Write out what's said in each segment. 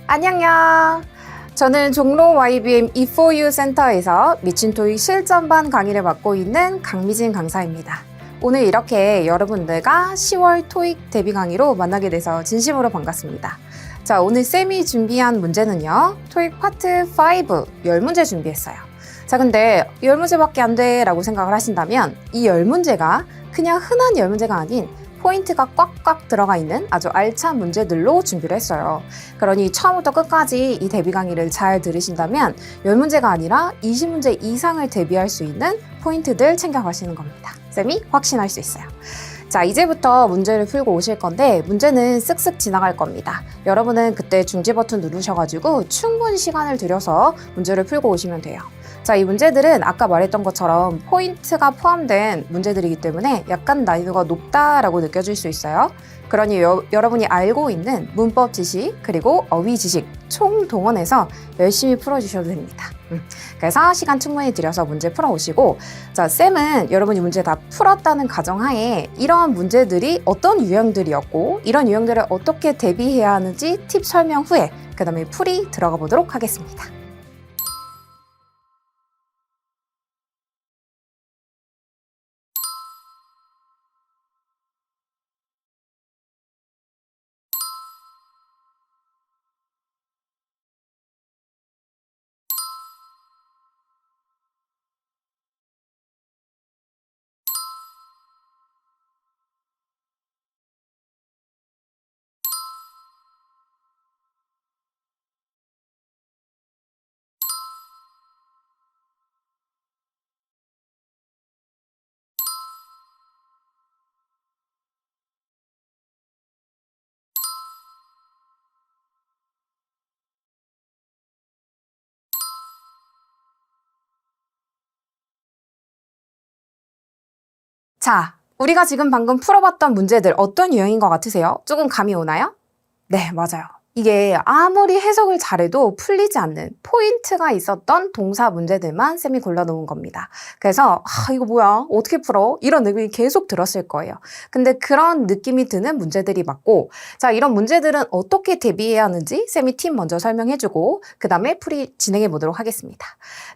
안녕요. 저는 종로 YBM E4U 센터에서 미친 토익 실전반 강의를 맡고 있는 강미진 강사입니다. 오늘 이렇게 여러분들과 10월 토익 데뷔 강의로 만나게 돼서 진심으로 반갑습니다. 자, 오늘 쌤이 준비한 문제는요. 토익 파트 5 10문제 준비했어요. 자, 근데 10문제밖에 안 돼 라고 생각을 하신다면 이 10문제가 그냥 흔한 10문제가 아닌 포인트가 꽉꽉 들어가 있는 아주 알찬 문제들로 준비를 했어요. 그러니 처음부터 끝까지 이 대비 강의를 잘 들으신다면 10문제가 아니라 20문제 이상을 대비할 수 있는 포인트들 챙겨가시는 겁니다. 쌤이 확신할 수 있어요. 자, 이제부터 문제를 풀고 오실 건데 문제는 쓱쓱 지나갈 겁니다. 여러분은 그때 중지 버튼 누르셔가지고 충분히 시간을 들여서 문제를 풀고 오시면 돼요. 자, 이 문제들은 아까 말했던 것처럼 포인트가 포함된 문제들이기 때문에 약간 난이도가 높다라고 느껴질 수 있어요. 그러니 여러분이 알고 있는 문법 지식 그리고 어휘 지식 총동원해서 열심히 풀어주셔도 됩니다. 그래서 시간 충분히 들여서 문제 풀어오시고, 자, 쌤은 여러분이 문제 다 풀었다는 가정하에 이런 문제들이 어떤 유형들이었고 이런 유형들을 어떻게 대비해야 하는지 팁 설명 후에 그 다음에 풀이 들어가 보도록 하겠습니다. 자, 우리가 지금 방금 풀어봤던 문제들 어떤 유형인 것 같으세요? 조금 감이 오나요? 네, 맞아요. 이게 아무리 해석을 잘해도 풀리지 않는 포인트가 있었던 동사 문제들만 쌤이 골라놓은 겁니다. 그래서 이거 뭐야? 어떻게 풀어? 이런 느낌이 계속 들었을 거예요. 근데 그런 느낌이 드는 문제들이 맞고, 자, 이런 문제들은 어떻게 대비해야 하는지 쌤이 팁 먼저 설명해주고 그 다음에 풀이 진행해 보도록 하겠습니다.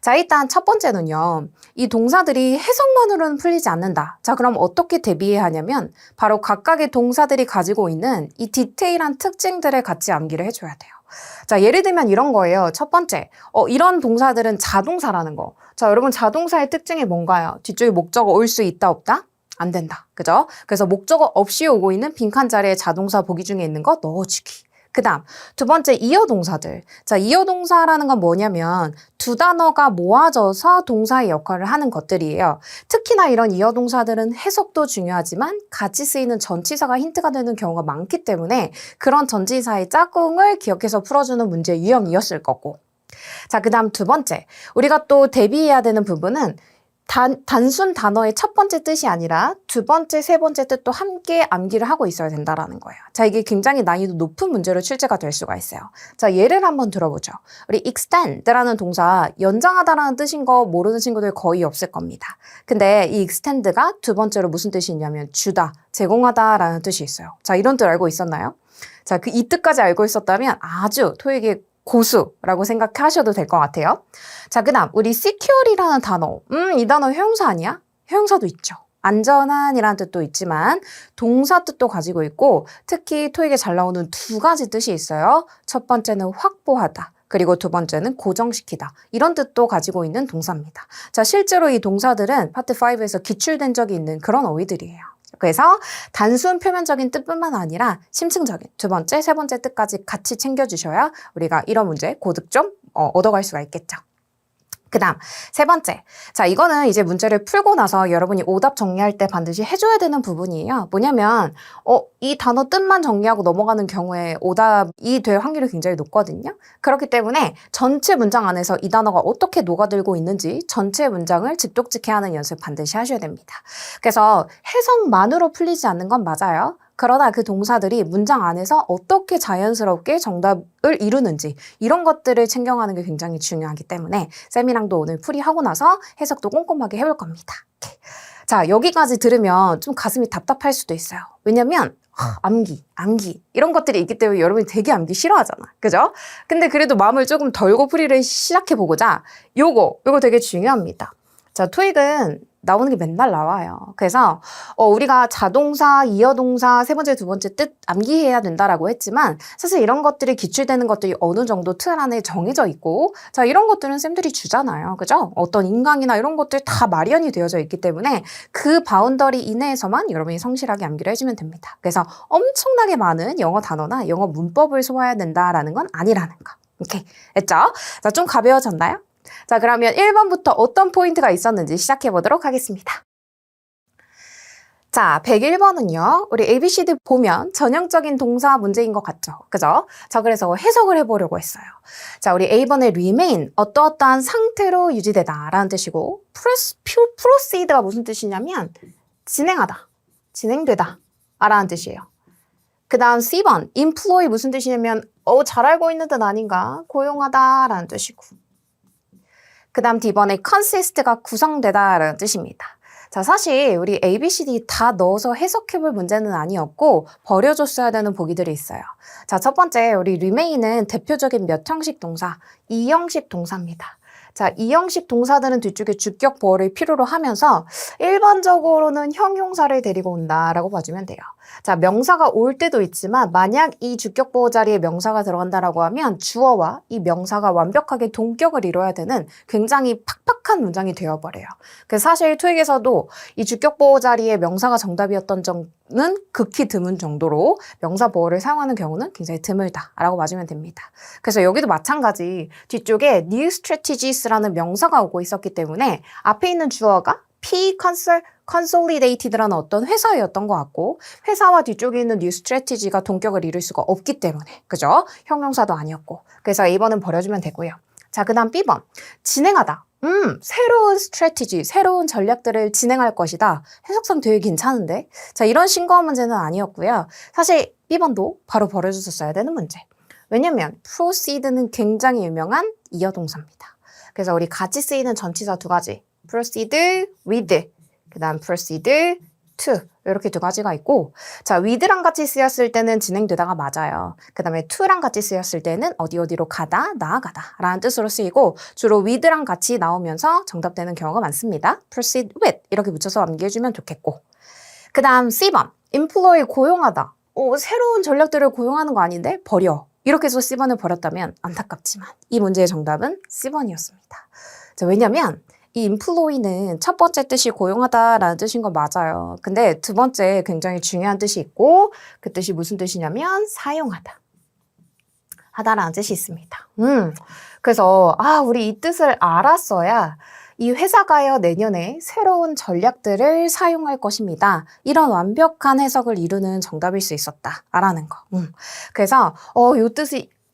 자, 일단 첫 번째는요. 이 동사들이 해석만으로는 풀리지 않는다. 자, 그럼 어떻게 대비해야 하냐면 바로 각각의 동사들이 가지고 있는 이 디테일한 특징들을 같이 암기를 해줘야 돼요. 자, 예를 들면 이런 거예요. 첫 번째, 이런 동사들은 자동사라는 거. 자, 여러분 자동사의 특징이 뭔가요? 뒤쪽에 목적어 올 수 있다 없다? 안 된다. 그죠? 그래서 목적어 없이 오고 있는 빈칸 자리에 자동사 보기 중에 있는 거 넣어주기. 그 다음 두 번째 이어동사들. 자, 이어동사라는 건 뭐냐면 두 단어가 모아져서 동사의 역할을 하는 것들이에요. 특히나 이런 이어동사들은 해석도 중요하지만 같이 쓰이는 전치사가 힌트가 되는 경우가 많기 때문에 그런 전치사의 짝꿍을 기억해서 풀어주는 문제 유형이었을 거고. 자, 그 다음 두 번째. 우리가 또 대비해야 되는 부분은 단순 단어의 첫 번째 뜻이 아니라 두 번째, 세 번째 뜻도 함께 암기를 하고 있어야 된다는 거예요. 자, 이게 굉장히 난이도 높은 문제로 출제가 될 수가 있어요. 자, 예를 한번 들어보죠. 우리 extend라는 동사, 연장하다라는 뜻인 거 모르는 친구들 거의 없을 겁니다. 근데 이 extend가 두 번째로 무슨 뜻이 있냐면 주다, 제공하다라는 뜻이 있어요. 자, 이런 뜻 알고 있었나요? 자, 이 뜻까지 알고 있었다면 아주 토익의 고수라고 생각하셔도 될 것 같아요. 자, 그 다음 우리 secure이라는 단어. 이 단어 형용사 아니야? 형용사도 있죠. 안전한이라는 뜻도 있지만 동사 뜻도 가지고 있고 특히 토익에 잘 나오는 두 가지 뜻이 있어요. 첫 번째는 확보하다. 그리고 두 번째는 고정시키다. 이런 뜻도 가지고 있는 동사입니다. 자, 실제로 이 동사들은 파트 5에서 기출된 적이 있는 그런 어휘들이에요. 그래서 단순 표면적인 뜻뿐만 아니라 심층적인 두 번째, 세 번째 뜻까지 같이 챙겨주셔야 우리가 이런 문제 고득점 얻어갈 수가 있겠죠. 그 다음 세 번째. 자, 이거는 이제 문제를 풀고 나서 여러분이 오답 정리할 때 반드시 해줘야 되는 부분이에요. 뭐냐면 이 단어 뜻만 정리하고 넘어가는 경우에 오답이 될 확률이 굉장히 높거든요. 그렇기 때문에 전체 문장 안에서 이 단어가 어떻게 녹아들고 있는지 전체 문장을 집독직해하는 연습 반드시 하셔야 됩니다. 그래서 해석만으로 풀리지 않는 건 맞아요. 그러나 그 동사들이 문장 안에서 어떻게 자연스럽게 정답을 이루는지 이런 것들을 챙겨가는 게 굉장히 중요하기 때문에 쌤이랑도 오늘 풀이하고 나서 해석도 꼼꼼하게 해볼 겁니다. 자, 여기까지 들으면 좀 가슴이 답답할 수도 있어요. 왜냐면 암기 이런 것들이 있기 때문에 여러분이 되게 암기 싫어하잖아. 그죠? 근데 그래도 마음을 조금 덜고 풀이를 시작해보고자 요거 되게 중요합니다. 자, 토익은 나오는 게 맨날 나와요. 그래서 우리가 자동사, 이어동사, 세 번째, 두 번째 뜻 암기해야 된다라고 했지만 사실 이런 것들이 기출되는 것들이 어느 정도 틀 안에 정해져 있고 자, 이런 것들은 쌤들이 주잖아요. 그죠? 어떤 인강이나 이런 것들 다 마련이 되어져 있기 때문에 그 바운더리 이내에서만 여러분이 성실하게 암기를 해주면 됩니다. 그래서 엄청나게 많은 영어 단어나 영어 문법을 소화해야 된다라는 건 아니라는 거. 오케이. 됐죠? 자, 좀 가벼워졌나요? 자, 그러면 1번부터 어떤 포인트가 있었는지 시작해 보도록 하겠습니다. 자, 101번은요. 우리 ABCD 보면 전형적인 동사 문제인 것 같죠? 그죠? 자, 그래서 해석을 해보려고 했어요. 자, 우리 A번의 remain, 어떠어떠한 상태로 유지되다 라는 뜻이고 proceed가 무슨 뜻이냐면 진행하다, 진행되다 라는 뜻이에요. 그 다음 C번, employ 무슨 뜻이냐면 잘 알고 있는 뜻 아닌가? 고용하다 라는 뜻이고 그 다음 D번의 consist가 구성되다라는 뜻입니다. 자, 사실 우리 A, B, C, D 다 넣어서 해석해볼 문제는 아니었고 버려줬어야 되는 보기들이 있어요. 자, 첫 번째 우리 remain은 대표적인 몇 형식 동사, 2형식 동사입니다. 자, 2형식 동사들은 뒤쪽에 주격 보어를 필요로 하면서 일반적으로는 형용사를 데리고 온다라고 봐주면 돼요. 자, 명사가 올 때도 있지만 만약 이 주격 보어 자리에 명사가 들어간다라고 하면 주어와 이 명사가 완벽하게 동격을 이뤄야 되는 굉장히 팍팍한 문장이 되어버려요. 그래서 사실 토익에서도 이 주격 보어 자리에 명사가 정답이었던 점은 극히 드문 정도로 명사 보어를 사용하는 경우는 굉장히 드물다라고 봐주면 됩니다. 그래서 여기도 마찬가지 뒤쪽에 new strategies라는 명사가 오고 있었기 때문에 앞에 있는 주어가 consolidated라는 어떤 회사였던 것 같고 회사와 뒤쪽에 있는 new strategy가 동격을 이룰 수가 없기 때문에 그죠? 형용사도 아니었고 그래서 A번은 버려주면 되고요. 자, 그 다음 B번 진행하다. 새로운 strategy, 새로운 전략들을 진행할 것이다. 해석상 되게 괜찮은데 자, 이런 신고한 문제는 아니었고요. 사실 B번도 바로 버려줬었어야 되는 문제. 왜냐면 proceed는 굉장히 유명한 이어동사입니다. 그래서 우리 같이 쓰이는 전치사 두 가지 proceed with, 그 다음 proceed to 이렇게 두 가지가 있고 자, with랑 같이 쓰였을 때는 진행되다가 맞아요. 그 다음에 to랑 같이 쓰였을 때는 어디로 가다, 나아가다 라는 뜻으로 쓰이고 주로 with랑 같이 나오면서 정답되는 경우가 많습니다. proceed with 이렇게 붙여서 암기해주면 좋겠고 그 다음 C번 employ 고용하다. 새로운 전략들을 고용하는 거 아닌데 버려. 이렇게 해서 C번을 버렸다면 안타깝지만 이 문제의 정답은 C번이었습니다. 자, 왜냐면 이 employ는 첫 번째 뜻이 고용하다라는 뜻인 건 맞아요. 근데 두 번째 굉장히 중요한 뜻이 있고 그 뜻이 무슨 뜻이냐면 사용하다. 하다라는 뜻이 있습니다. 그래서 우리 이 뜻을 알았어야 이 회사가요 내년에 새로운 전략들을 사용할 것입니다. 이런 완벽한 해석을 이루는 정답일 수 있었다라는 거. 그래서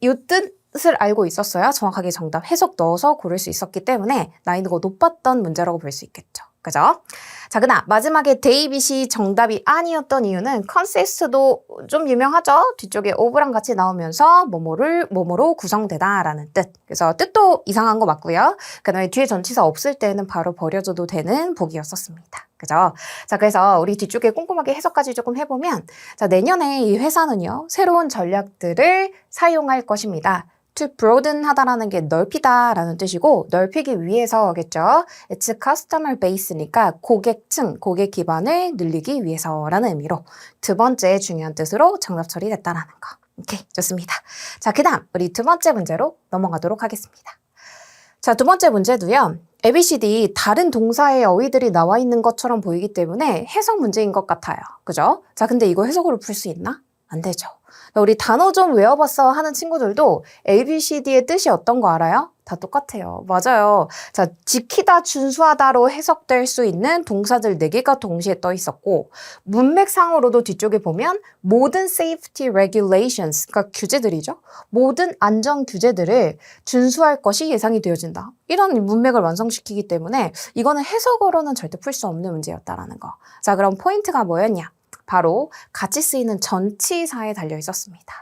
요 뜻을 알고 있었어야 정확하게 정답 해석 넣어서 고를 수 있었기 때문에 난이도가 높았던 문제라고 볼 수 있겠죠. 그죠? 자, 그다음 마지막에 데이빗이 정답이 아니었던 이유는 consist도 좀 유명하죠. 뒤쪽에 of랑 같이 나오면서 뭐뭐로 구성되다라는 뜻. 그래서 뜻도 이상한 거 맞고요. 그다음에 뒤에 전치사 없을 때는 바로 버려줘도 되는 보기였었습니다. 그죠? 자, 그래서 우리 뒤쪽에 꼼꼼하게 해석까지 조금 해보면 자, 내년에 이 회사는요 새로운 전략들을 사용할 것입니다. to broaden 하다라는 게 넓히다라는 뜻이고 넓히기 위해서겠죠. It's customer base니까 고객층, 고객 기반을 늘리기 위해서라는 의미로 두 번째 중요한 뜻으로 정답 처리됐다라는 거. 오케이, 좋습니다. 자, 그 다음 우리 두 번째 문제로 넘어가도록 하겠습니다. 자, 두 번째 문제도요. ABCD 다른 동사의 어휘들이 나와 있는 것처럼 보이기 때문에 해석 문제인 것 같아요. 그죠? 자, 근데 이거 해석으로 풀 수 있나? 안 되죠. 우리 단어 좀 외워봤어 하는 친구들도 ABCD의 뜻이 어떤 거 알아요? 다 똑같아요. 맞아요. 자, 지키다, 준수하다로 해석될 수 있는 동사들 4개가 동시에 떠 있었고 문맥상으로도 뒤쪽에 보면 모든 safety regulations, 그러니까 규제들이죠. 모든 안전 규제들을 준수할 것이 예상이 되어진다. 이런 문맥을 완성시키기 때문에 이거는 해석으로는 절대 풀 수 없는 문제였다라는 거. 자, 그럼 포인트가 뭐였냐? 바로 같이 쓰이는 전치사에 달려 있었습니다.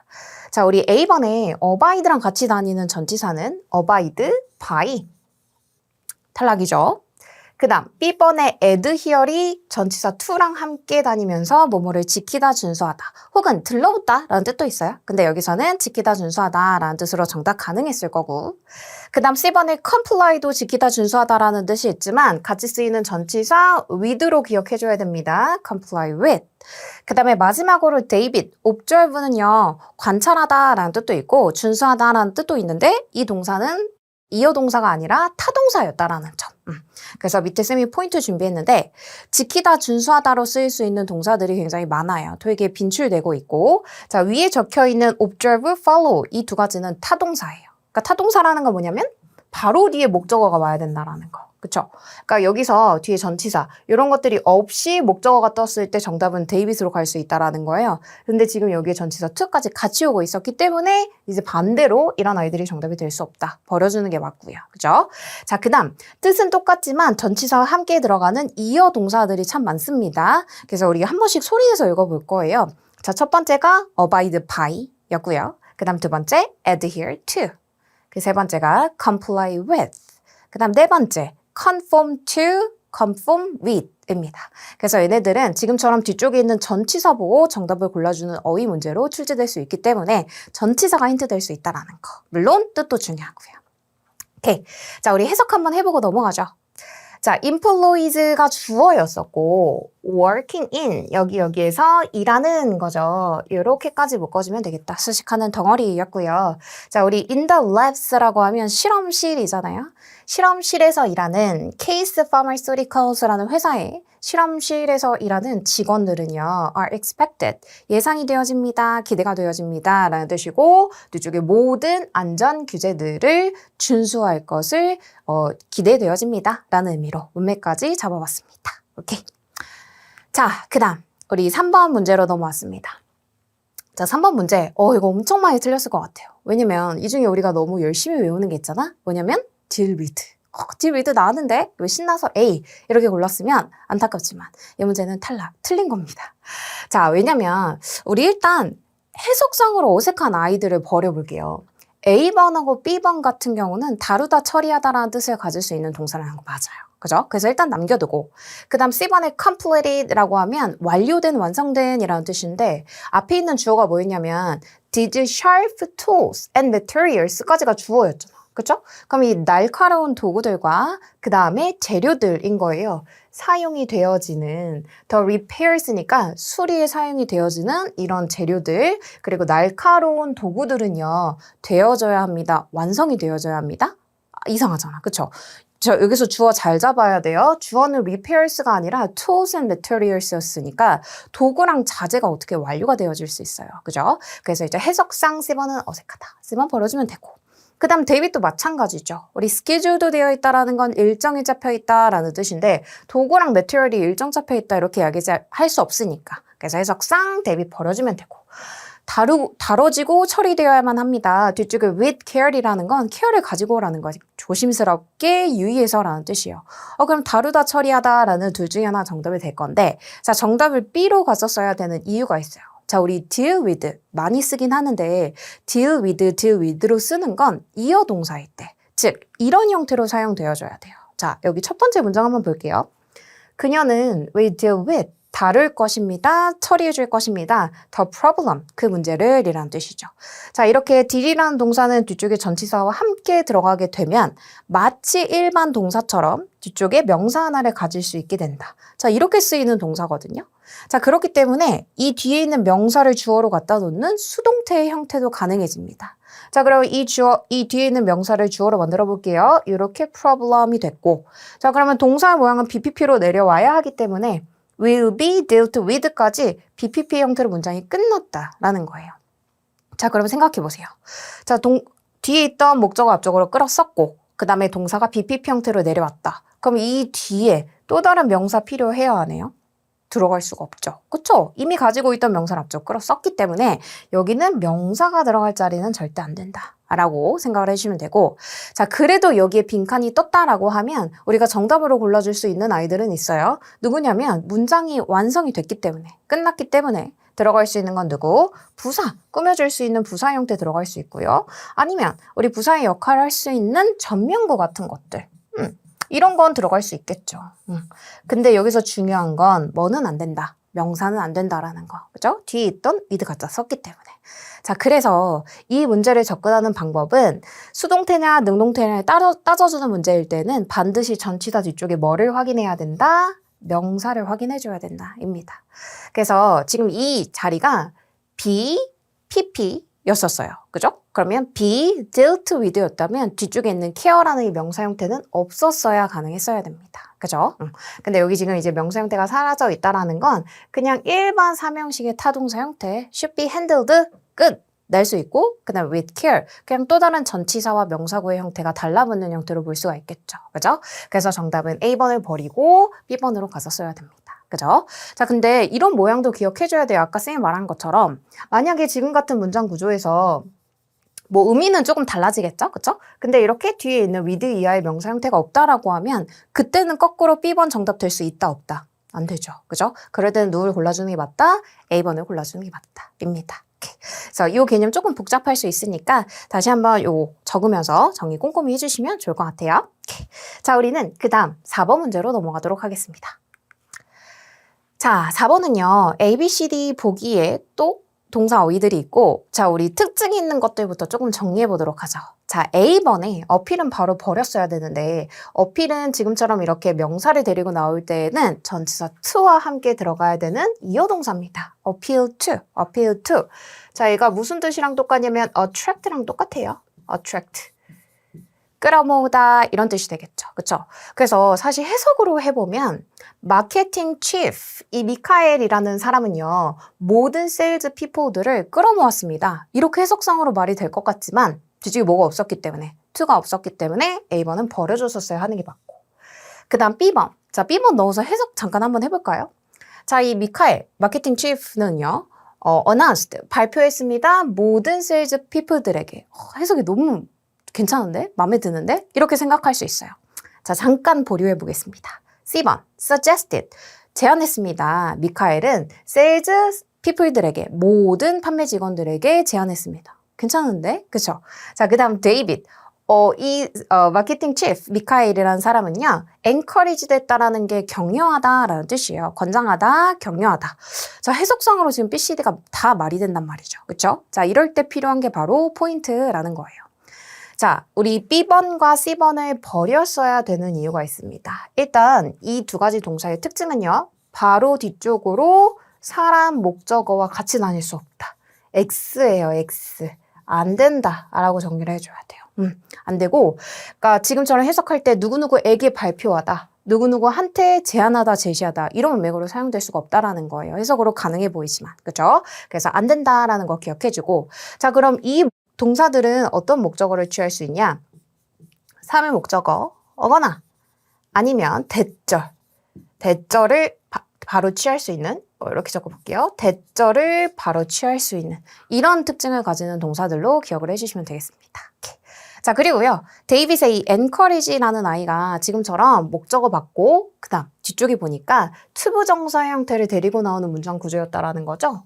자, 우리 A번에 abide랑 같이 다니는 전치사는 abide by 탈락이죠. 그 그 다음 B번의 adhere이 전치사 to랑 함께 다니면서 뭐뭐를 지키다 준수하다 혹은 들러붙다 라는 뜻도 있어요. 근데 여기서는 지키다 준수하다 라는 뜻으로 정답 가능했을 거고 그 다음 C번의 comply도 지키다 준수하다 라는 뜻이 있지만 같이 쓰이는 전치사 with로 기억해줘야 됩니다. comply with. 그 다음에 마지막으로 David, observe는요 관찰하다 라는 뜻도 있고 준수하다 라는 뜻도 있는데 이 동사는 이어 동사가 아니라 타동사였다라는 점. 그래서 밑에 쌤이 포인트 준비했는데 지키다, 준수하다로 쓰일 수 있는 동사들이 굉장히 많아요. 토익에 빈출되고 있고 자 위에 적혀있는 observe, follow 이 두 가지는 타동사예요. 그러니까 타동사라는 건 뭐냐면 바로 뒤에 목적어가 와야 된다라는 거. 그쵸? 그러니까 여기서 뒤에 전치사 이런 것들이 없이 목적어가 떴을 때 정답은 데이빗으로 갈 수 있다라는 거예요. 근데 지금 여기에 전치사 to까지 같이 오고 있었기 때문에 이제 반대로 이런 아이들이 정답이 될 수 없다. 버려주는 게 맞고요. 그죠? 자, 그 다음 뜻은 똑같지만 전치사와 함께 들어가는 이어 동사들이 참 많습니다. 그래서 우리가 한 번씩 소리내서 읽어볼 거예요. 자, 첫 번째가 abide by 였고요. 그 다음 두 번째 adhere to. 그 세 번째가 comply with. 그 다음 네 번째 conform to, conform with 입니다. 그래서 얘네들은 지금처럼 뒤쪽에 있는 전치사 보고 정답을 골라주는 어휘 문제로 출제될 수 있기 때문에 전치사가 힌트 될 수 있다는 거. 물론 뜻도 중요하고요. 오케이. 자, 우리 해석 한번 해보고 넘어가죠. 자, employees가 주어였었고 working in 여기에서 일하는 거죠. 이렇게까지 묶어주면 되겠다. 수식하는 덩어리였고요. 자, 우리 in the labs라고 하면 실험실이잖아요. 실험실에서 일하는 Case Pharmaceuticals라는 회사에 실험실에서 일하는 직원들은요, are expected, 예상이 되어집니다, 기대가 되어집니다 라는 뜻이고 뒤쪽에 모든 안전 규제들을 준수할 것을 기대되어집니다 라는 의미로 문맥까지 잡아봤습니다. 오케이. 자, 그 다음 우리 3번 문제로 넘어왔습니다. 자, 3번 문제. 이거 엄청 많이 틀렸을 것 같아요. 왜냐면 이 중에 우리가 너무 열심히 외우는 게 있잖아? 뭐냐면 deal with. deal with 나왔는데 왜 신나서 A 이렇게 골랐으면 안타깝지만 이 문제는 탈락. 틀린 겁니다. 자, 왜냐면 우리 일단 해석상으로 어색한 아이들을 버려볼게요. A번하고 B번 같은 경우는 다루다 처리하다라는 뜻을 가질 수 있는 동사라는 거 맞아요. 그죠? 그래서 일단 남겨두고 그 다음 C번에 completed라고 하면 완료된, 완성된 이라는 뜻인데 앞에 있는 주어가 뭐였냐면 did sharp tools and materials까지가 주어였잖아. 그쵸? 그럼 이 날카로운 도구들과 그 다음에 재료들인 거예요. 사용이 되어지는 the repairs니까 수리에 사용이 되어지는 이런 재료들 그리고 날카로운 도구들은요. 되어져야 합니다. 완성이 되어져야 합니다. 이상하잖아. 그쵸? 저 여기서 주어 잘 잡아야 돼요. 주어는 repairs가 아니라 tools and materials였으니까 도구랑 자재가 어떻게 완료가 되어질 수 있어요. 그죠? 그래서 이제 해석상 C번은 어색하다. C번 버려주면 되고 그 다음 데이빗도 마찬가지죠. 우리 스케줄도 되어 있다라는 건 일정이 잡혀 있다라는 뜻인데 도구랑 매트리얼이 일정 잡혀 있다 이렇게 이야기할 수 없으니까 그래서 해석상 데이빗 버려주면 되고 다뤄지고 처리되어야만 합니다. 뒤쪽에 with care이라는 건 care를 가지고 오라는 거지. 조심스럽게 유의해서라는 뜻이에요. 그럼 다루다 처리하다라는 둘 중에 하나 정답이 될 건데 자 정답을 B로 갔었어야 되는 이유가 있어요. 자, 우리 deal with 많이 쓰긴 하는데 deal with로 쓰는 건 이어 동사일 때, 즉 이런 형태로 사용되어줘야 돼요. 자, 여기 첫 번째 문장 한번 볼게요. 그녀는 will deal with 다룰 것입니다. 처리해 줄 것입니다. the problem, 그 문제를 이라는 뜻이죠. 자, 이렇게 deal이라는 동사는 뒤쪽에 전치사와 함께 들어가게 되면 마치 일반 동사처럼 뒤쪽에 명사 하나를 가질 수 있게 된다. 자, 이렇게 쓰이는 동사거든요. 자, 그렇기 때문에 이 뒤에 있는 명사를 주어로 갖다 놓는 수동태의 형태도 가능해집니다. 자, 그럼 이 뒤에 있는 명사를 주어로 만들어 볼게요. 이렇게 problem이 됐고. 자, 그러면 동사의 모양은 BPP로 내려와야 하기 때문에 will be dealt with까지 BPP 형태로 문장이 끝났다라는 거예요. 자, 그러면 생각해 보세요. 자, 뒤에 있던 목적어 앞쪽으로 끌었었고, 그 다음에 동사가 BPP 형태로 내려왔다. 그럼 이 뒤에 또 다른 명사 필요해야 하네요. 들어갈 수가 없죠. 그쵸? 이미 가지고 있던 명사를 앞쪽 끌었었기 때문에 여기는 명사가 들어갈 자리는 절대 안 된다. 라고 생각을 해주시면 되고 자 그래도 여기에 빈칸이 떴다라고 하면 우리가 정답으로 골라줄 수 있는 아이들은 있어요. 누구냐면 문장이 완성이 됐기 때문에 끝났기 때문에 들어갈 수 있는 건 누구? 부사, 꾸며줄 수 있는 부사 형태 들어갈 수 있고요. 아니면 우리 부사의 역할을 할 수 있는 전면구 같은 것들 이런 건 들어갈 수 있겠죠. 근데 여기서 중요한 건 뭐는 안 된다. 명사는 안 된다라는 거. 그죠? 뒤에 있던 with 갖다 썼기 때문에. 자, 그래서 이 문제를 접근하는 방법은 수동태냐 능동태냐에 따져주는 문제일 때는 반드시 전치사 뒤쪽에 뭐를 확인해야 된다? 명사를 확인해줘야 된다. 입니다. 그래서 지금 이 자리가 be, pp 였었어요. 그죠? 그러면 be dealt with 였다면 뒤쪽에 있는 care라는 이 명사 형태는 없었어야 가능했어야 됩니다. 그죠? 근데 여기 지금 이제 명사 형태가 사라져 있다라는 건 그냥 일반 사명식의 타동사 형태 should be handled 끝 낼 수 있고 그 다음에 with care 그냥 또 다른 전치사와 명사구의 형태가 달라붙는 형태로 볼 수가 있겠죠. 그죠? 그래서 정답은 A번을 버리고 B번으로 가서 써야 됩니다. 그죠? 자, 근데 이런 모양도 기억해줘야 돼요. 아까 쌤이 말한 것처럼 만약에 지금 같은 문장 구조에서 뭐 의미는 조금 달라지겠죠? 그쵸? 근데 이렇게 뒤에 있는 with 이하의 명사 형태가 없다라고 하면 그때는 거꾸로 B번 정답 될 수 있다 없다? 안 되죠. 그죠? 그럴 때는 누굴 골라주는 게 맞다? A번을 골라주는 게 맞다. 입니다. 그래서 이 개념 조금 복잡할 수 있으니까 다시 한번 요 적으면서 정리 꼼꼼히 해주시면 좋을 것 같아요. 자, 우리는 그 다음 4번 문제로 넘어가도록 하겠습니다. 자, 4번은요. A, B, C, D 보기에 또 동사 어휘들이 있고 자, 우리 특징이 있는 것들부터 조금 정리해 보도록 하죠. 자, A번에 어필은 바로 버렸어야 되는데 어필은 지금처럼 이렇게 명사를 데리고 나올 때에는 전치사 to와 함께 들어가야 되는 이어동사입니다. appeal to. 자, 얘가 무슨 뜻이랑 똑같냐면 attract랑 똑같아요. attract. 끌어모으다 이런 뜻이 되겠죠. 그쵸? 그래서 사실 해석으로 해보면 마케팅 chief, 이 미카엘이라는 사람은요. 모든 세일즈 피포들을 끌어모았습니다. 이렇게 해석상으로 말이 될 것 같지만 뒤쪽에 뭐가 없었기 때문에 to가 없었기 때문에 A번은 버려줬었어야 하는 게 맞고 그 다음 B번. 자, B번 넣어서 해석 잠깐 한번 해볼까요? 자, 이 미카엘, 마케팅 chief는요. announced, 발표했습니다. 모든 세일즈 피플들에게. 해석이 너무 괜찮은데? 마음에 드는데? 이렇게 생각할 수 있어요. 자, 잠깐 보류해 보겠습니다. C번, suggested, 제안했습니다. 미카엘은 세일즈 피플들에게, 모든 판매 직원들에게 제안했습니다. 괜찮은데? 그쵸? 자, 그 다음 데이빗. 마케팅 치프 미카엘이라는 사람은요, encourage 됐다라는 게 격려하다라는 뜻이에요. 권장하다, 격려하다. 자, 해석상으로 지금 B, C, D가 다 말이 된단 말이죠. 그쵸? 자, 이럴 때 필요한 게 바로 포인트라는 거예요. 자, 우리 B번과 C번을 버렸어야 되는 이유가 있습니다. 일단 이 두 가지 동사의 특징은요. 바로 뒤쪽으로 사람 목적어와 같이 다닐 수 없다. X예요, X. 안 된다 라고 정리를 해줘야 돼요. 안 되고 그러니까 지금처럼 해석할 때 누구누구에게 발표하다. 누구누구한테 제안하다, 제시하다 이런 문맥으로 사용될 수가 없다라는 거예요. 해석으로 가능해 보이지만. 그죠? 그래서 안 된다라는 거 기억해주고 자, 그럼 이 동사들은 어떤 목적어를 취할 수 있냐? 3의 목적어거나 아니면 대절을 바로 취할 수 있는 이렇게 적어볼게요. 대절을 바로 취할 수 있는 이런 특징을 가지는 동사들로 기억을 해주시면 되겠습니다. 자, 그리고요. 데이빗의 이 encourage라는 아이가 지금처럼 목적어 받고 그 다음 뒤쪽에 보니까 투부정사 형태를 데리고 나오는 문장 구조였다라는 거죠.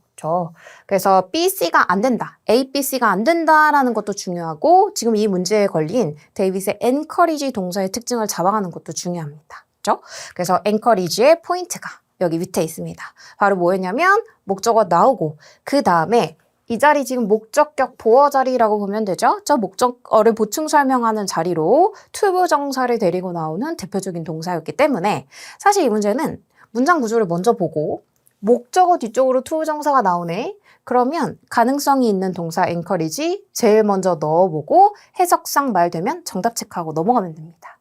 그래서 B, C가 안 된다. A, B, C가 안 된다라는 것도 중요하고 지금 이 문제에 걸린 데이빗의 encourage 동사의 특징을 잡아가는 것도 중요합니다. 그렇죠? 그래서 encourage의 포인트가 여기 밑에 있습니다. 바로 뭐였냐면 목적어 나오고 그 다음에 이 자리 지금 목적격 보어 자리라고 보면 되죠? 저 목적어를 보충 설명하는 자리로 투부정사를 데리고 나오는 대표적인 동사였기 때문에 사실 이 문제는 문장 구조를 먼저 보고 목적어 뒤쪽으로 투부정사가 나오네. 그러면 가능성이 있는 동사 encourage 제일 먼저 넣어보고 해석상 말되면 정답 체크하고 넘어가면 됩니다.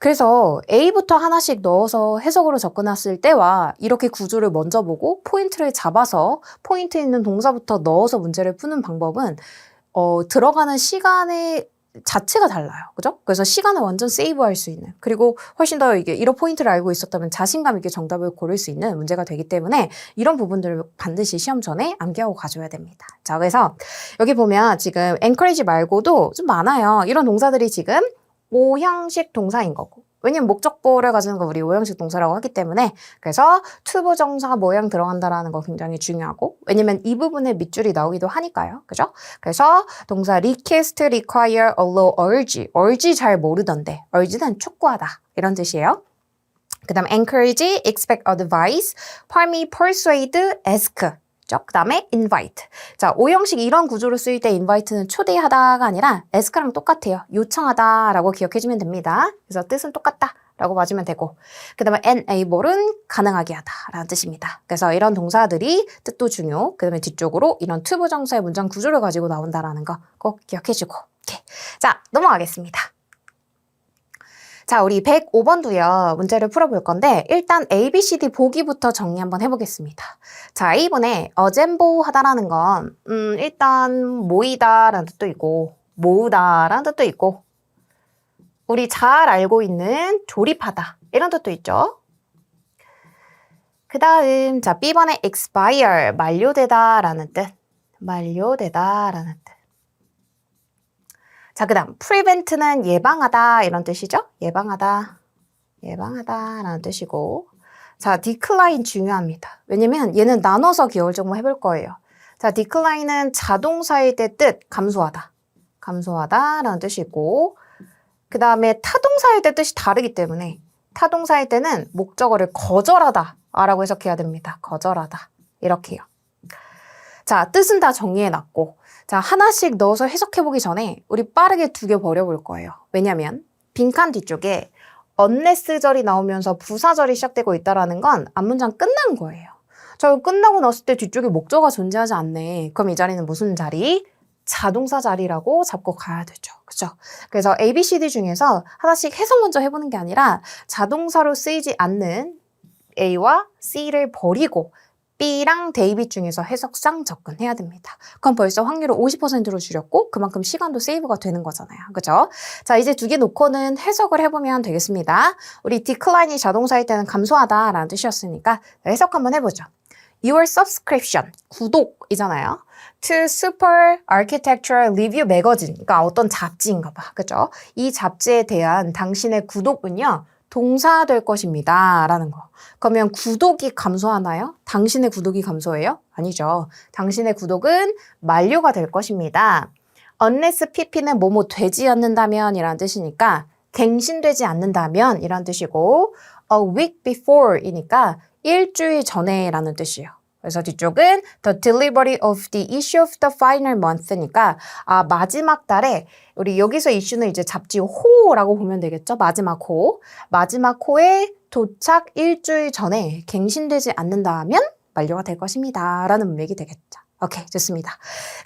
그래서 A부터 하나씩 넣어서 해석으로 접근했을 때와 이렇게 구조를 먼저 보고 포인트를 잡아서 포인트 있는 동사부터 넣어서 문제를 푸는 방법은 들어가는 시간의 자체가 달라요. 그죠? 그래서 시간을 완전 세이브할 수 있는 그리고 훨씬 더 이런 포인트를 알고 있었다면 자신감 있게 정답을 고를 수 있는 문제가 되기 때문에 이런 부분들을 반드시 시험 전에 암기하고 가줘야 됩니다. 자, 그래서 여기 보면 지금 encourage 말고도 좀 많아요. 이런 동사들이 지금 5형식 동사인 거고 왜냐면 목적보를 가지는 거 우리 오형식 동사라고 하기 때문에 그래서 투부정사 모양 들어간다라는 거 굉장히 중요하고 왜냐면 이 부분에 밑줄이 나오기도 하니까요. 그죠? 그래서 동사 request, require, allow, urge 잘 모르던데 urge는 촉구하다 이런 뜻이에요. 그 다음 encourage, expect advice, permit, persuade, ask 그 다음에 invite. 자, 오형식 이런 구조로 쓰일 때 invite는 초대하다가 아니라 ask랑 똑같아요. 요청하다라고 기억해주면 됩니다. 그래서 뜻은 똑같다라고 맞으면 되고 그 다음에 enable은 가능하게 하다라는 뜻입니다. 그래서 이런 동사들이 뜻도 중요. 그 다음에 뒤쪽으로 이런 투부정사의 문장 구조를 가지고 나온다라는 거 꼭 기억해주고 오케이. 자, 넘어가겠습니다. 자, 우리 105번도요. 문제를 풀어볼 건데 일단 A, B, C, D 보기부터 정리 한번 해보겠습니다. 자, A번에 어젠보하다라는 건 일단 모이다라는 뜻도 있고 모으다라는 뜻도 있고 우리 잘 알고 있는 조립하다 이런 뜻도 있죠. 그 다음 자 B번에 expire 만료되다라는 뜻 만료되다라는 뜻 자, 그 다음 prevent는 예방하다 이런 뜻이죠. 예방하다라는 뜻이고 자, decline 중요합니다. 왜냐면 얘는 나눠서 기억을 조금 해볼 거예요. 자, decline은 자동사일 때 뜻 감소하다라는 뜻이 있고 그 다음에 타동사일 때 뜻이 다르기 때문에 타동사일 때는 목적어를 거절하다 라고 해석해야 됩니다. 거절하다 이렇게요. 자, 뜻은 다 정리해놨고 자, 하나씩 넣어서 해석해보기 전에 우리 빠르게 두 개 버려볼 거예요. 왜냐면 빈칸 뒤쪽에 unless절이 나오면서 부사절이 시작되고 있다는 건 앞문장 끝난 거예요. 저 끝나고 났을 때 뒤쪽에 목적어가 존재하지 않네. 그럼 이 자리는 무슨 자리? 자동사 자리라고 잡고 가야 되죠. 그죠? 그래서 A, B, C, D 중에서 하나씩 해석 먼저 해보는 게 아니라 자동사로 쓰이지 않는 A와 C를 버리고 B랑 데이빗 중에서 해석상 접근해야 됩니다. 그럼 벌써 확률을 50%로 줄였고 그만큼 시간도 세이브가 되는 거잖아요. 그죠? 자, 이제 두 개 놓고는 해석을 해보면 되겠습니다. 우리 decline이 자동사일 때는 감소하다라는 뜻이었으니까 해석 한번 해보죠. Your subscription, 구독이잖아요. To Super Architectural Review Magazine, 그러니까 어떤 잡지인가 봐. 그죠? 이 잡지에 대한 당신의 구독은요. 동사 될 것입니다. 라는 거. 그러면 구독이 감소하나요? 당신의 구독이 감소해요? 아니죠. 당신의 구독은 만료가 될 것입니다. Unless pp는 뭐뭐 되지 않는다면 이라는 뜻이니까 갱신되지 않는다면 이라는 뜻이고 a week before 이니까 일주일 전에 라는 뜻이에요. 그래서 뒤쪽은 the delivery of the issue of the final month니까 마지막 달에 우리 여기서 이슈는 이제 잡지 호라고 보면 되겠죠. 마지막 호에 도착 일주일 전에 갱신되지 않는다면 만료가 될 것입니다. 라는 문맥이 되겠죠. 오케이, 좋습니다.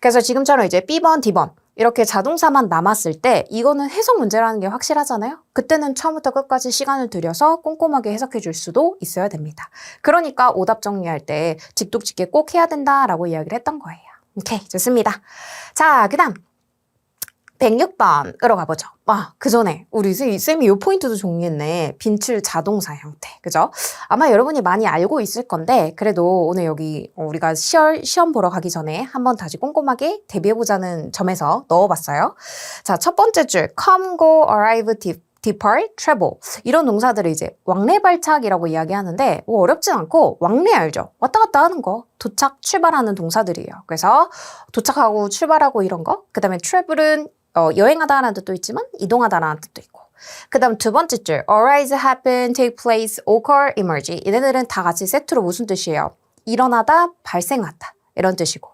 그래서 지금처럼 이제 B번, D번 이렇게 자동사만 남았을 때 이거는 해석 문제라는 게 확실하잖아요. 그때는 처음부터 끝까지 시간을 들여서 꼼꼼하게 해석해 줄 수도 있어야 됩니다. 그러니까 오답 정리할 때 직독직계 꼭 해야 된다라고 이야기를 했던 거예요. 오케이, 좋습니다. 자, 그 다음 106번으로 가보죠. 그 전에 우리 쌤이 이 포인트도 정리했네. 빈출 자동사 형태. 그죠? 아마 여러분이 많이 알고 있을 건데 그래도 오늘 여기 우리가 시험 보러 가기 전에 한번 다시 꼼꼼하게 대비해보자는 점에서 넣어봤어요. 자, 첫 번째 줄 come, go, arrive, depart, travel 이런 동사들을 이제 왕래발착이라고 이야기하는데 어렵진 않고 왕래 알죠? 왔다 갔다 하는 거 도착, 출발하는 동사들이에요. 그래서 도착하고 출발하고 이런 거 그 다음에 travel은 여행하다라는 뜻도 있지만 이동하다라는 뜻도 있고 그 다음 두 번째 줄 arise, happen, take place, occur, emerge 얘네들은 다 같이 세트로 무슨 뜻이에요? 일어나다, 발생하다 이런 뜻이고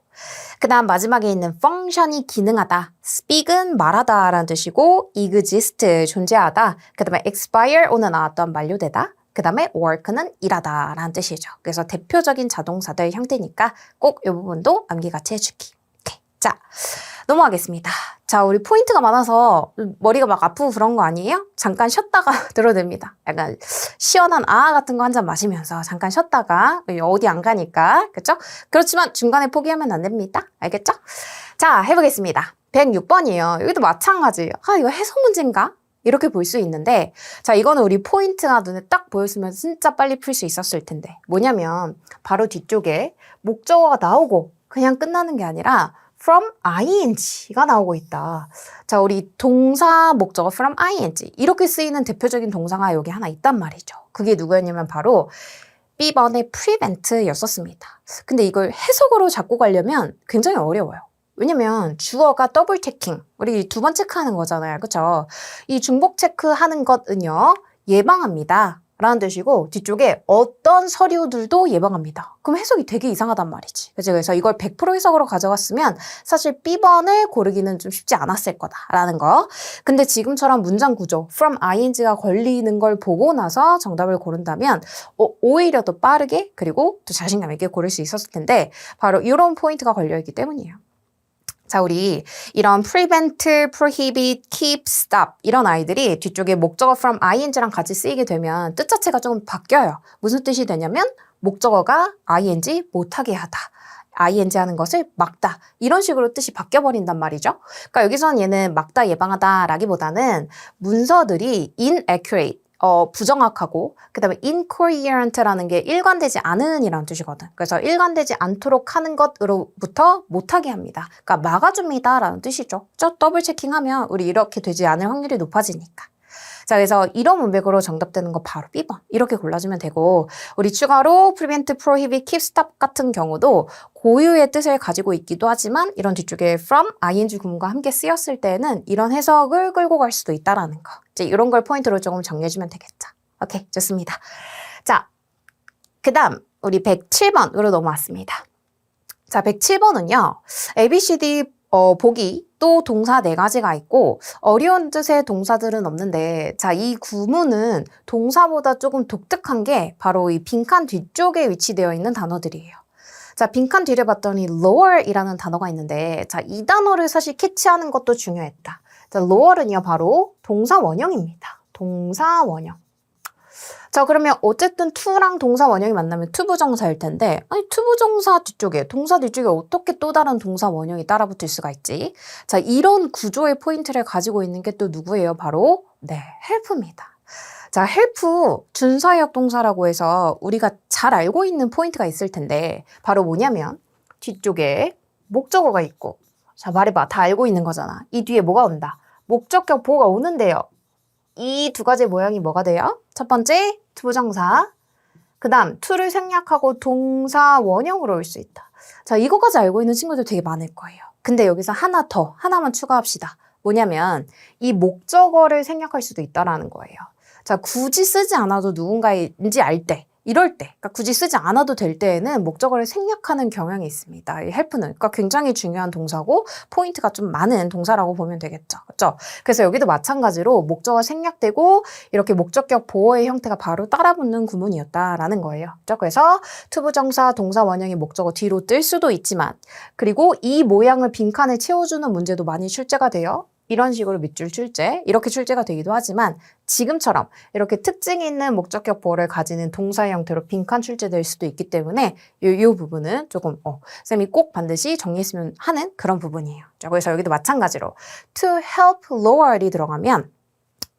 그 다음 마지막에 있는 function이 기능하다, speak은 말하다 라는 뜻이고 exist 존재하다 그 다음에 expire 오늘 나왔던 만료되다 그 다음에 work는 일하다 라는 뜻이죠. 그래서 대표적인 자동사들 형태니까 꼭 이 부분도 암기 같이 해주기. 오케이. 자, 넘어가겠습니다. 자, 우리 포인트가 많아서 머리가 막 아프고 그런 거 아니에요? 잠깐 쉬었다가 들어도 됩니다. 약간 시원한 같은 거 한 잔 마시면서 잠깐 쉬었다가 어디 안 가니까. 그렇죠? 그렇지만 중간에 포기하면 안 됩니다. 알겠죠? 자, 해보겠습니다. 106번이에요. 여기도 마찬가지예요. 이거 해석 문제인가? 이렇게 볼 수 있는데 자, 이거는 우리 포인트가 눈에 딱 보였으면 진짜 빨리 풀 수 있었을 텐데 뭐냐면 바로 뒤쪽에 목적어가 나오고 그냥 끝나는 게 아니라 from ing가 나오고 있다. 자, 우리 동사 목적어 from ing 이렇게 쓰이는 대표적인 동사가 여기 하나 있단 말이죠. 그게 누구였냐면 바로 B번의 prevent였었습니다. 근데 이걸 해석으로 잡고 가려면 굉장히 어려워요. 왜냐면 주어가 더블 체킹, 우리 두 번 체크하는 거잖아요. 그쵸? 이 중복 체크하는 것은요, 예방합니다. 라는 뜻이고 뒤쪽에 어떤 서류들도 예방합니다. 그럼 해석이 되게 이상하단 말이지. 그래서 이걸 100% 해석으로 가져갔으면 사실 B번을 고르기는 좀 쉽지 않았을 거다라는 거. 근데 지금처럼 문장 구조 from ing가 걸리는 걸 보고 나서 정답을 고른다면 오히려 더 빠르게 그리고 또 자신감 있게 고를 수 있었을 텐데 바로 이런 포인트가 걸려있기 때문이에요. 자, 우리 이런 prevent, prohibit, keep, stop 이런 아이들이 뒤쪽에 목적어 from ing랑 같이 쓰이게 되면 뜻 자체가 조금 바뀌어요. 무슨 뜻이 되냐면 목적어가 ing 못하게 하다. ing 하는 것을 막다. 이런 식으로 뜻이 바뀌어버린단 말이죠. 그러니까 여기선 얘는 막다, 예방하다 라기보다는 문서들이 inaccurate, 부정확하고 그 다음에 incoherent라는 게 일관되지 않은 이라는 뜻이거든. 그래서 일관되지 않도록 하는 것으로부터 못하게 합니다. 그러니까 막아줍니다 라는 뜻이죠. 더블 체킹하면 우리 이렇게 되지 않을 확률이 높아지니까. 자, 그래서 이런 문맥으로 정답되는 거 바로 B번 이렇게 골라주면 되고 우리 추가로 prevent, prohibit, keep, stop 같은 경우도 고유의 뜻을 가지고 있기도 하지만 이런 뒤쪽에 from, ing 구문과 함께 쓰였을 때는 이런 해석을 끌고 갈 수도 있다라는 거. 이제 이런 걸 포인트로 조금 정리해주면 되겠죠. 오케이, 좋습니다. 자, 그 다음 우리 107번으로 넘어왔습니다. 자, 107번은요. ABCD 보기 또 동사 4가지가 있고 어려운 뜻의 동사들은 없는데 자, 이 구문은 동사보다 조금 독특한 게 바로 이 빈칸 뒤쪽에 위치되어 있는 단어들이에요. 자, 빈칸 뒤를 봤더니 lower이라는 단어가 있는데 자, 이 단어를 사실 캐치하는 것도 중요했다. 자, lower은요 바로 동사 원형입니다. 동사 원형. 자, 그러면 어쨌든 to랑 동사 원형이 만나면 투부정사일 텐데 아니 투부정사 뒤쪽에 동사 뒤쪽에 어떻게 또 다른 동사 원형이 따라붙을 수가 있지? 자, 이런 구조의 포인트를 가지고 있는 게 또 누구예요? 바로 네, help입니다. 자, help 준사역 동사라고 해서 우리가 잘 알고 있는 포인트가 있을 텐데 바로 뭐냐면 뒤쪽에 목적어가 있고 자, 말해봐. 다 알고 있는 거잖아. 이 뒤에 뭐가 온다? 목적격 보어가 오는데요. 이 두 가지 모양이 뭐가 돼요? 첫 번째, 투부정사. 그 다음, to를 생략하고 동사 원형으로 올 수 있다. 자, 이거까지 알고 있는 친구들 되게 많을 거예요. 근데 여기서 하나만 추가합시다. 뭐냐면, 이 목적어를 생략할 수도 있다라는 거예요. 자, 굳이 쓰지 않아도 누군가인지 알 때, 이럴 때, 그러니까 굳이 쓰지 않아도 될 때에는 목적어를 생략하는 경향이 있습니다. 이 help는. 그러니까 굉장히 중요한 동사고 포인트가 좀 많은 동사라고 보면 되겠죠. 그렇죠? 그래서 여기도 마찬가지로 목적어 생략되고 이렇게 목적격 보어의 형태가 바로 따라붙는 구문이었다라는 거예요. 그렇죠? 그래서 투부정사, 동사 원형이 목적어 뒤로 뜰 수도 있지만 그리고 이 모양을 빈칸에 채워주는 문제도 많이 출제가 돼요. 이런 식으로 밑줄 출제, 이렇게 출제가 되기도 하지만 지금처럼 이렇게 특징이 있는 목적격 보어를 가지는 동사 형태로 빈칸 출제될 수도 있기 때문에 이 부분은 조금 쌤이 꼭 반드시 정리했으면 하는 그런 부분이에요. 자, 그래서 여기도 마찬가지로 to help lower이 들어가면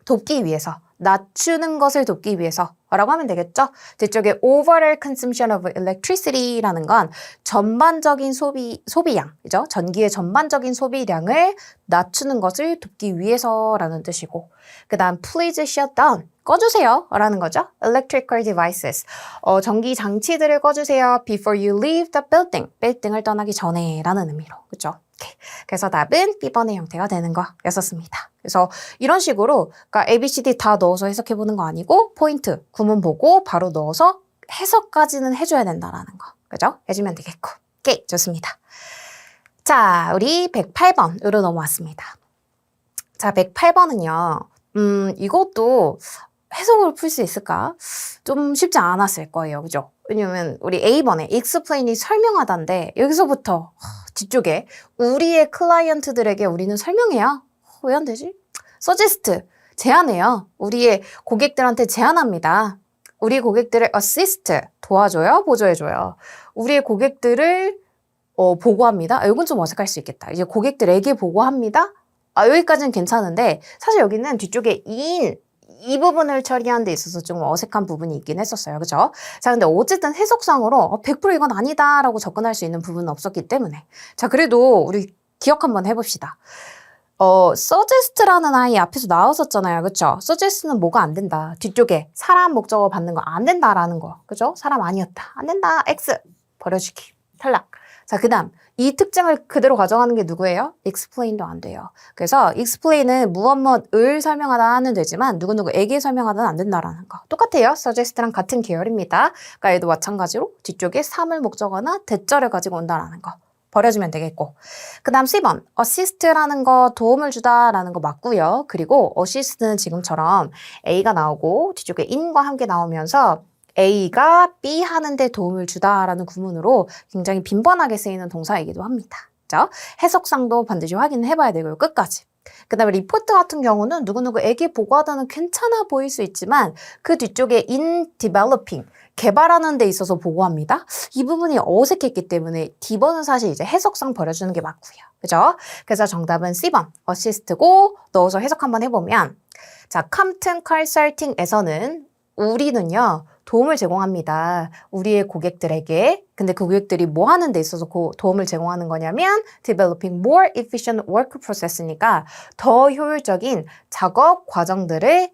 돕기 위해서, 낮추는 것을 돕기 위해서 라고 하면 되겠죠? 뒤쪽에 overall consumption of electricity라는 건 전반적인 소비량, 그죠? 전기의 전반적인 소비량을 낮추는 것을 돕기 위해서라는 뜻이고 그 다음 please shut down, 꺼주세요 라는 거죠. electrical devices, 전기 장치들을 꺼주세요 before you leave the building, 빌딩을 떠나기 전에 라는 의미로, 그죠? 그래서 답은 B번의 형태가 되는 거였었습니다. 그래서 이런 식으로 그러니까 ABCD 다 넣어서 해석해보는 거 아니고 포인트, 구문 보고 바로 넣어서 해석까지는 해줘야 된다라는 거. 그죠? 해주면 되겠고. 오케이, 좋습니다. 자, 우리 108번으로 넘어왔습니다. 자, 108번은요. 이것도 해석으로 풀 수 있을까? 좀 쉽지 않았을 거예요. 그죠? 왜냐면 우리 A번에 explain이 설명하다인데 여기서부터 뒤쪽에 우리의 클라이언트들에게 우리는 설명해요. 왜 안 되지? suggest, 제안해요. 우리의 고객들한테 제안합니다. 우리 고객들을 assist, 도와줘요? 보조해줘요. 우리의 고객들을 보고합니다. 이건 좀 어색할 수 있겠다. 이제 고객들에게 보고합니다. 여기까지는 괜찮은데 사실 여기는 뒤쪽에 in, 이 부분을 처리하는 데 있어서 좀 어색한 부분이 있긴 했었어요. 그죠? 자, 근데 어쨌든 해석상으로 100% 이건 아니다라고 접근할 수 있는 부분은 없었기 때문에. 자, 그래도 우리 기억 한번 해봅시다. suggest라는 아이 앞에서 나왔었잖아요. 그쵸? suggest는 뭐가 안 된다. 뒤쪽에 사람 목적어 받는 거 안 된다라는 거. 그죠? 사람 아니었다. 안 된다. X. 버려주기. 탈락. 자, 그 다음. 이 특징을 그대로 가져가는 게 누구예요? explain도 안 돼요. 그래서 explain은 무엇을 설명하다는 되지만 누구누구에게 설명하다는 안 된다라는 거. 똑같아요. suggest랑 같은 계열입니다. 그러니까 얘도 마찬가지로 뒤쪽에 사물 목적어나 대절을 가지고 온다라는 거. 버려주면 되겠고. 그 다음 C번. assist라는 거 도움을 주다라는 거 맞고요. 그리고 assist는 지금처럼 A가 나오고 뒤쪽에 in과 함께 나오면서 A가 B 하는데 도움을 주다라는 구문으로 굉장히 빈번하게 쓰이는 동사이기도 합니다. 그죠? 해석상도 반드시 확인해봐야 되고요. 끝까지. 그 다음에 리포트 같은 경우는 누구누구에게 보고하다는 괜찮아 보일 수 있지만 그 뒤쪽에 in developing 개발하는 데 있어서 보고합니다. 이 부분이 어색했기 때문에 D번은 사실 이제 해석상 버려주는 게 맞고요. 그죠? 그래서 정답은 C번 assist고 넣어서 해석 한번 해보면 자, 컴튼 컨설팅에서는 우리는요 도움을 제공합니다. 우리의 고객들에게. 근데 그 고객들이 뭐 하는 데 있어서 도움을 제공하는 거냐면 developing more efficient work process니까 더 효율적인 작업 과정들을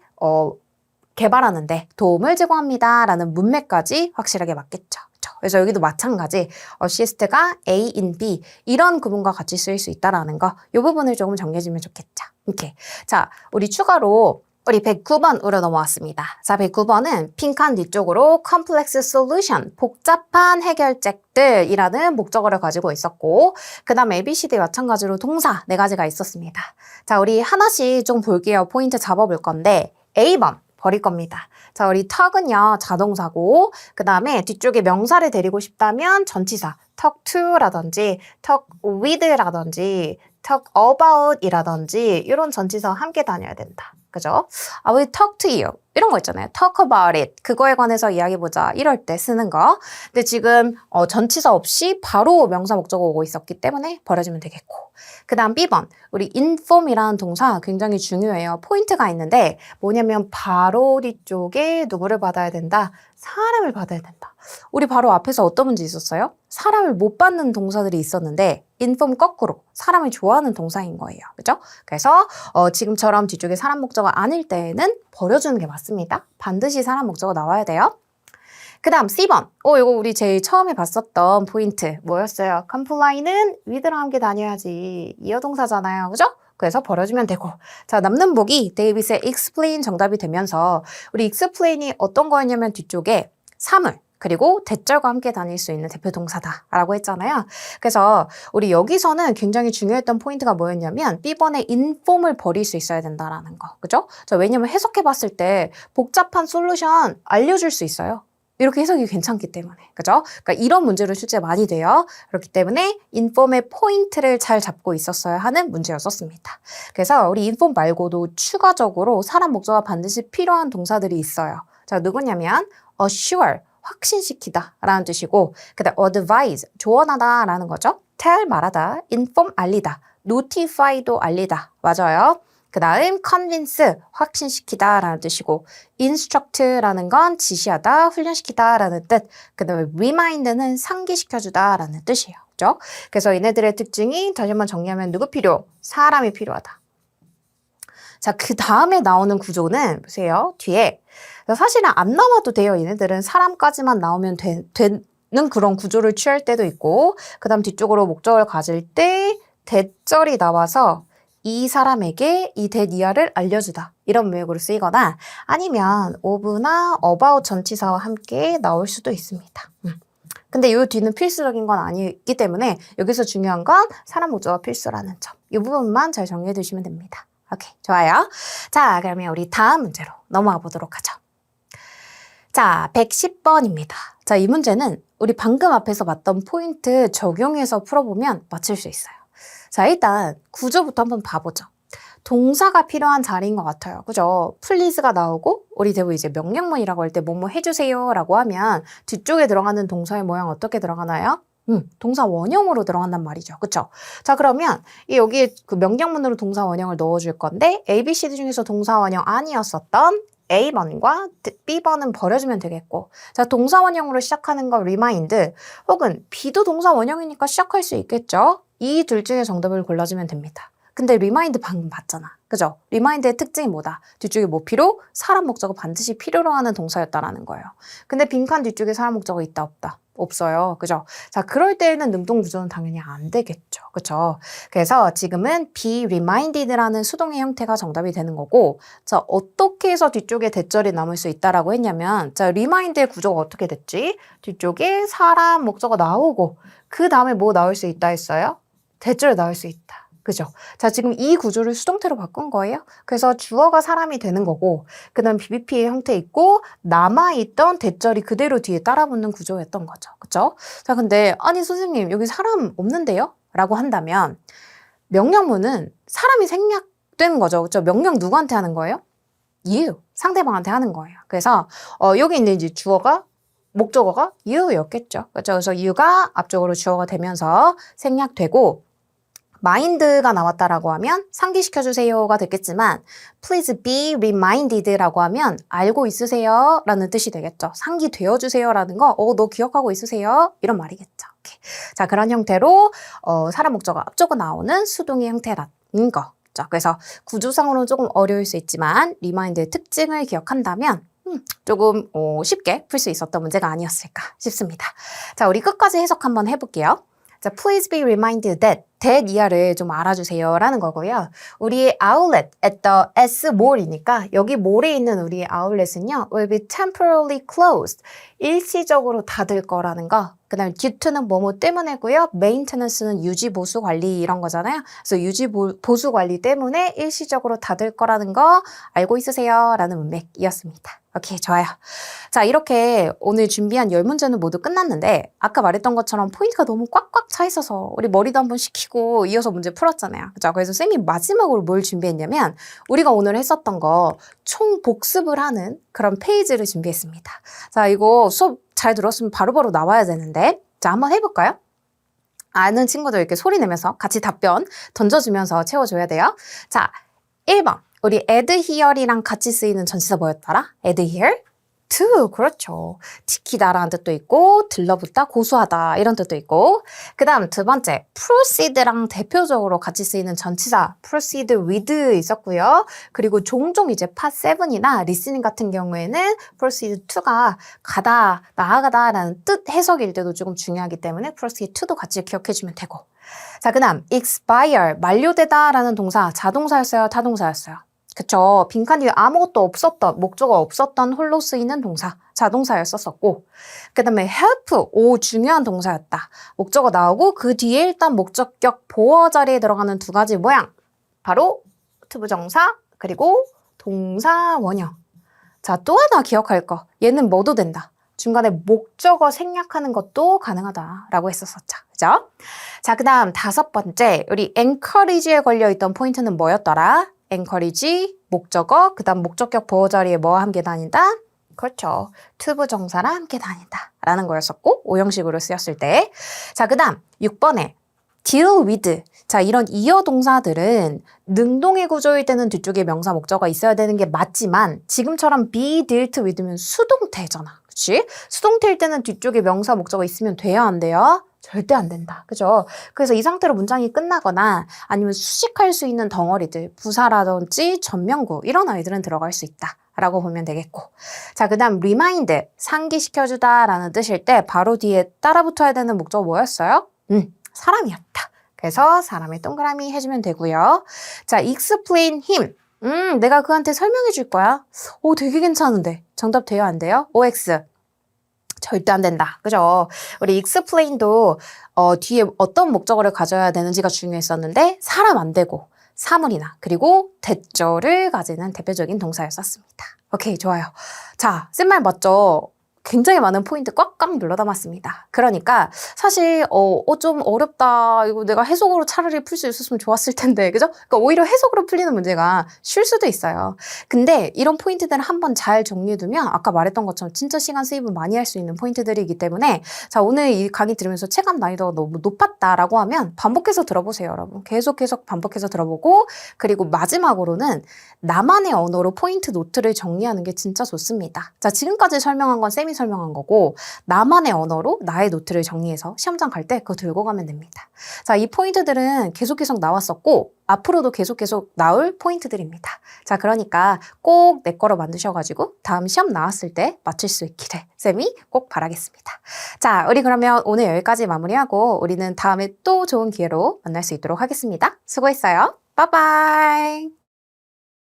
개발하는데 도움을 제공합니다. 라는 문맥까지 확실하게 맞겠죠. 그래서 여기도 마찬가지 assist가 A in B 이런 구문과 같이 쓰일 수 있다라는 거 이 부분을 조금 정리해주면 좋겠죠. 이렇게. 자, 우리 추가로 우리 109번으로 넘어왔습니다. 자, 109번은 핑크한 뒤쪽으로 complex solution, 복잡한 해결책들이라는 목적어를 가지고 있었고 그 다음 ABCD 마찬가지로 동사 4가지가 있었습니다. 자, 우리 하나씩 좀 볼게요. 포인트 잡아볼 건데 A번 버릴 겁니다. 자, 우리 턱은요 자동사고 그 다음에 뒤쪽에 명사를 데리고 싶다면 전치사 talk to라든지 talk with라든지 talk about이라든지 이런 전치사와 함께 다녀야 된다. 그죠? I will talk to you. 이런 거 있잖아요. talk about it. 그거에 관해서 이야기해보자. 이럴 때 쓰는 거. 근데 지금 전치사 없이 바로 명사 목적어 오고 있었기 때문에 버려주면 되겠고. 그 다음 B번. 우리 inform이라는 동사 굉장히 중요해요. 포인트가 있는데 뭐냐면 바로 뒤쪽에 누구를 받아야 된다? 사람을 받아야 된다. 우리 바로 앞에서 어떤 문제 있었어요? 사람을 못 받는 동사들이 있었는데 inform 거꾸로 사람을 좋아하는 동사인 거예요. 그죠? 그래서 지금처럼 뒤쪽에 사람 목적어 아닐 때에는 버려주는 게 맞습니다. 반드시 사람 목적어 나와야 돼요. 그 다음 C번. 이거 우리 제일 처음에 봤었던 포인트 뭐였어요? comply는 with랑 함께 다녀야지. 이어동사잖아요. 그죠? 그래서 버려주면 되고. 자, 남는 복이 데이빗의 explain 정답이 되면서 우리 explain이 어떤 거였냐면 뒤쪽에 사물 그리고 대절과 함께 다닐 수 있는 대표 동사다라고 했잖아요. 그래서 우리 여기서는 굉장히 중요했던 포인트가 뭐였냐면 B번의 inform을 버릴 수 있어야 된다라는 거. 그죠? 자, 왜냐면 해석해 봤을 때 복잡한 솔루션 알려줄 수 있어요. 이렇게 해석이 괜찮기 때문에. 그죠? 그러니까 이런 문제로 실제 많이 돼요. 그렇기 때문에 inform의 포인트를 잘 잡고 있었어야 하는 문제였었습니다. 그래서 우리 inform 말고도 추가적으로 사람 목적어가 반드시 필요한 동사들이 있어요. 자, 누구냐면 assure 확신시키다 라는 뜻이고 그 다음 advise 조언하다 라는 거죠. tell 말하다, inform 알리다, notify도 알리다 맞아요. 그 다음 convince 확신시키다 라는 뜻이고 instruct라는 건 지시하다, 훈련시키다 라는 뜻. 그 다음에 remind는 상기시켜주다 라는 뜻이에요. 그죠? 그래서 얘네들의 특징이 다시 한번 정리하면 누구 필요? 사람이 필요하다. 자, 그 다음에 나오는 구조는 보세요. 뒤에 사실은 안 나와도 돼요. 얘네들은 사람까지만 나오면 되는 그런 구조를 취할 때도 있고 그 다음 뒤쪽으로 목적어를 가질 때 대절이 나와서 이 사람에게 이 대니아를 알려주다 이런 문맥으로 쓰이거나 아니면 of나 about 전치사와 함께 나올 수도 있습니다. 근데 이 뒤는 필수적인 건 아니기 때문에 여기서 중요한 건 사람 목적어 필수라는 점. 이 부분만 잘 정리해 두시면 됩니다. 오케이, 좋아요. 자, 그러면 우리 다음 문제로 넘어가 보도록 하죠. 자, 110번입니다. 자, 이 문제는 우리 방금 앞에서 봤던 포인트 적용해서 풀어보면 맞출 수 있어요. 자, 일단 구조부터 한번 봐보죠. 동사가 필요한 자리인 것 같아요. 그죠? please가 나오고 우리 대부분 이제 명령문이라고 할 때 뭐뭐 해주세요 라고 하면 뒤쪽에 들어가는 동사의 모양 어떻게 들어가나요? 동사 원형으로 들어간단 말이죠. 그쵸? 자, 그러면 여기에 그 명령문으로 동사 원형을 넣어줄 건데 A, B, C, D 중에서 동사 원형 아니었었던 A번과 B번은 버려주면 되겠고, 자, 동사 원형으로 시작하는 거 remind, 혹은 B도 동사 원형이니까 시작할 수 있겠죠? 이 둘 중에 정답을 골라주면 됩니다. 근데 remind 방금 봤잖아. 그죠? remind의 특징이 뭐다? 뒤쪽에 뭐 필요? 사람 목적어 반드시 필요로 하는 동사였다라는 거예요. 근데 빈칸 뒤쪽에 사람 목적어 있다 없다? 없어요. 그죠? 자, 그럴 때에는 능동 구조는 당연히 안 되겠죠. 그죠? 그래서 지금은 be reminded라는 수동의 형태가 정답이 되는 거고, 자, 어떻게 해서 뒤쪽에 대절이 남을 수 있다라고 했냐면, 자, remind의 구조가 어떻게 됐지? 뒤쪽에 사람 목적어 나오고, 그 다음에 뭐 나올 수 있다 했어요? 대절 나올 수 있다. 그죠? 자, 지금 이 구조를 수동태로 바꾼 거예요. 그래서 주어가 사람이 되는 거고, 그 다음 BBP의 형태 있고, 남아있던 대절이 그대로 뒤에 따라붙는 구조였던 거죠. 그죠? 자, 근데, 아니, 선생님, 여기 사람 없는데요? 라고 한다면, 명령문은 사람이 생략되는 거죠. 그죠? 명령 누구한테 하는 거예요? you. 상대방한테 하는 거예요. 그래서, 여기 있는 이제 주어가, 목적어가 you였겠죠. 그죠? 그래서 you가 앞쪽으로 주어가 되면서 생략되고, mind가 나왔다라고 하면 상기시켜주세요가 됐겠지만 please be reminded라고 하면 알고 있으세요 라는 뜻이 되겠죠. 상기되어주세요라는 거 너 기억하고 있으세요? 이런 말이겠죠. 오케이. 자, 그런 형태로 사람 목적어 앞쪽에 나오는 수동의 형태라는 거. 그래서 구조상으로는 조금 어려울 수 있지만 remind의 특징을 기억한다면 조금 쉽게 풀 수 있었던 문제가 아니었을까 싶습니다. 자, 우리 끝까지 해석 한번 해볼게요. 자, please be reminded that 이하를 좀 알아주세요 라는 거고요. 우리 outlet at the S mall이니까 여기 몰에 있는 우리 outlet은요 will be temporarily closed. 일시적으로 닫을 거라는 거. 그 다음에 due to는 뭐뭐 때문에고요. maintenance는 유지 보수 관리 이런 거잖아요. 그래서 유지 보수 관리 때문에 일시적으로 닫을 거라는 거 알고 있으세요 라는 문맥이었습니다. 오케이, 좋아요. 자, 이렇게 오늘 준비한 10문제는 모두 끝났는데 아까 말했던 것처럼 포인트가 너무 꽉꽉 차 있어서 우리 머리도 한번 식히고 이어서 문제 풀었잖아요. 그죠? 그래서 쌤이 마지막으로 뭘 준비했냐면 우리가 오늘 했었던 거 총 복습을 하는 그런 페이지를 준비했습니다. 자, 이거 수업 잘 들었으면 바로바로 나와야 되는데 자, 한번 해볼까요? 아는 친구들 이렇게 소리 내면서 같이 답변 던져주면서 채워줘야 돼요. 자, 1번. 우리 adhere이랑 같이 쓰이는 전치사 뭐였더라? adhere? to, 그렇죠. 지키다라는 뜻도 있고 들러붙다, 고수하다 이런 뜻도 있고 그 다음 두 번째 proceed랑 대표적으로 같이 쓰이는 전치사 proceed with 있었고요. 그리고 종종 이제 part 7이나 listening 같은 경우에는 proceed to가 가다, 나아가다 라는 뜻 해석일 때도 조금 중요하기 때문에 proceed to도 같이 기억해주면 되고 자, 그 다음 expire, 만료되다 라는 동사 자동사였어요? 타동사였어요? 그쵸. 빈칸 뒤에 아무것도 없었던, 목적어 없었던 홀로 쓰이는 동사, 자동사였었고 그 다음에 help, 중요한 동사였다. 목적어 나오고 그 뒤에 일단 목적격 보어 자리에 들어가는 두 가지 모양. 바로 투부정사 그리고 동사 원형. 자, 또 하나 기억할 거. 얘는 뭐도 된다. 중간에 목적어 생략하는 것도 가능하다라고 했었었죠. 그죠? 자, 그 다음 5번째. 우리 encourage에 걸려있던 포인트는 뭐였더라? encourage, 목적어, 그 다음 목적격 보어 자리에 뭐와 함께 다닌다? 그렇죠. 투부정사랑 함께 다닌다 라는 거였었고 오형식으로 쓰였을 때 자, 그 다음 6번에 deal with 자, 이런 이어 동사들은 능동의 구조일 때는 뒤쪽에 명사 목적어가 있어야 되는 게 맞지만 지금처럼 be dealt with면 수동태잖아. 그치? 수동태일 때는 뒤쪽에 명사 목적어 있으면 돼야 안 돼요? 절대 안 된다. 그죠? 그래서 이 상태로 문장이 끝나거나 아니면 수식할 수 있는 덩어리들, 부사라든지 전명구 이런 아이들은 들어갈 수 있다. 라고 보면 되겠고. 자, 그 다음 remind, 상기시켜주다 라는 뜻일 때 바로 뒤에 따라붙어야 되는 목적어 뭐였어요? 사람이었다. 그래서 사람의 동그라미 해주면 되고요. 자, explain him. 내가 그한테 설명해 줄 거야. 오, 되게 괜찮은데. 정답 돼요, 안 돼요? OX. 절대 안 된다. 그죠? 우리 explain도 뒤에 어떤 목적어를 가져야 되는지가 중요했었는데 사람 안 되고 사물이나 그리고 대절을 가지는 대표적인 동사였었습니다. 오케이, 좋아요. 자, 쓴 말 맞죠? 굉장히 많은 포인트 꽉꽉 눌러 담았습니다. 그러니까 사실 좀 어렵다. 이거 내가 해석으로 차라리 풀 수 있었으면 좋았을 텐데. 그죠? 그러니까 오히려 해석으로 풀리는 문제가 쉴 수도 있어요. 근데 이런 포인트들을 한번 잘 정리해두면 아까 말했던 것처럼 진짜 시간 세이브 많이 할 수 있는 포인트들이기 때문에 자, 오늘 이 강의 들으면서 체감 난이도가 너무 높았다라고 하면 반복해서 들어보세요, 여러분. 계속 반복해서 들어보고 그리고 마지막으로는 나만의 언어로 포인트 노트를 정리하는 게 진짜 좋습니다. 자, 지금까지 설명한 건 쌤이 설명한 거고 나만의 언어로 나의 노트를 정리해서 시험장 갈 때 그거 들고 가면 됩니다. 자, 이 포인트들은 계속 나왔었고 앞으로도 계속 나올 포인트들입니다. 자, 그러니까 꼭 내 거로 만드셔가지고 다음 시험 나왔을 때 맞출 수 있기를 쌤이 꼭 바라겠습니다. 자, 우리 그러면 오늘 여기까지 마무리하고 우리는 다음에 또 좋은 기회로 만날 수 있도록 하겠습니다. 수고했어요. 빠이빠이.